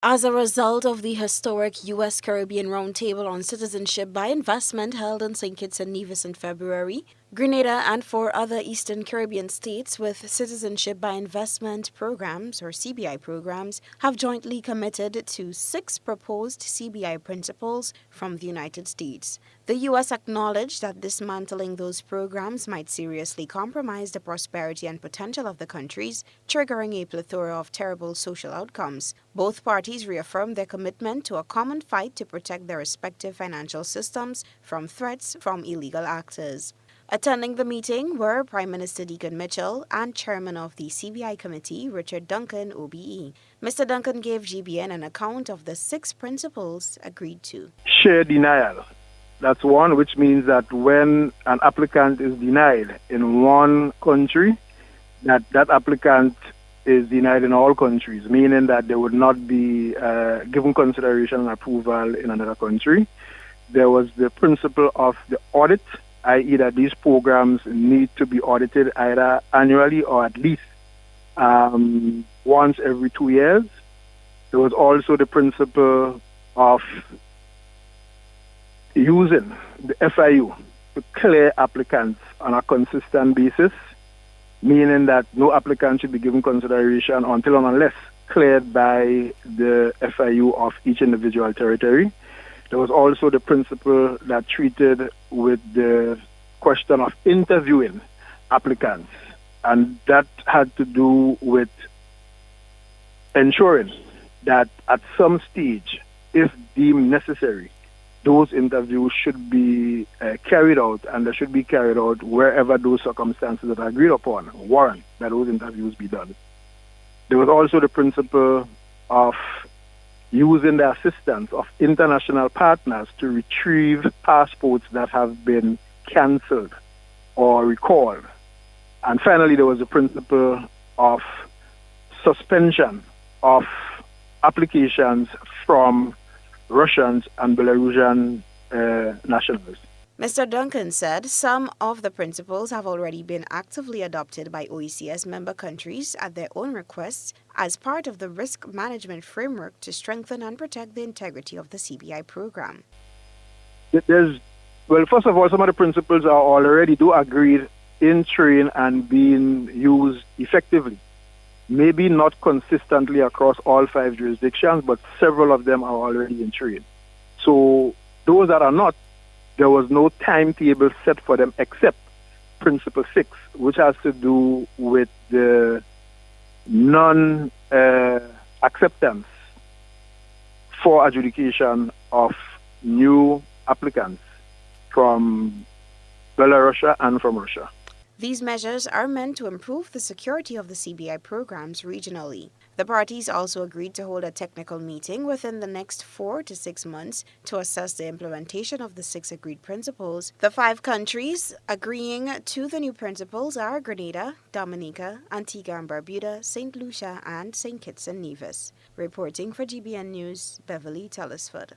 As a result of the historic U.S. Caribbean Roundtable on Citizenship by Investment held in St. Kitts and Nevis in February, Grenada and 4 other Eastern Caribbean states with Citizenship by Investment programs, or CBI programs, have jointly committed to 6 proposed CBI principles from the United States. The U.S. acknowledged that dismantling those programs might seriously compromise the prosperity and potential of the countries, triggering a plethora of terrible social outcomes. Both parties reaffirmed their commitment to a common fight to protect their respective financial systems from threats from illegal actors. Attending the meeting were Prime Minister Deacon Mitchell and Chairman of the CBI Committee, Richard Duncan, OBE. Mr. Duncan gave GBN an account of the 6 principles agreed to. Share denial. That's one, which means that when an applicant is denied in one country, that applicant is denied in all countries, meaning that they would not be given consideration and approval in another country. There was the principle of the audit, i.e. that these programs need to be audited either annually or at least once every 2 years. There was also the principle of using the FIU to clear applicants on a consistent basis, meaning that no applicant should be given consideration until and unless cleared by the FIU of each individual territory. There was also the principle that treated with the question of interviewing applicants, and that had to do with ensuring that at some stage, if deemed necessary, those interviews should be carried out, and they should be carried out wherever those circumstances that are agreed upon warrant that those interviews be done. There was also the principle of using the assistance of international partners to retrieve passports that have been cancelled or recalled. And finally, there was the principle of suspension of applications from Russians and Belarusian nationals. Mr. Duncan said some of the principles have already been actively adopted by OECS member countries at their own request as part of the risk management framework to strengthen and protect the integrity of the CBI program. First of all, some of the principles are already agreed in train and being used effectively. Maybe not consistently across all 5 jurisdictions, but several of them are already in train. So those that are not, there was no timetable set for them except Principle 6, which has to do with the non-acceptance for adjudication of new applicants from Belarus and from Russia. These measures are meant to improve the security of the CBI programs regionally. The parties also agreed to hold a technical meeting within the next 4 to 6 months to assess the implementation of the 6 agreed principles. The 5 countries agreeing to the new principles are Grenada, Dominica, Antigua and Barbuda, St. Lucia, and St. Kitts and Nevis. Reporting for GBN News, Beverly Tellisford.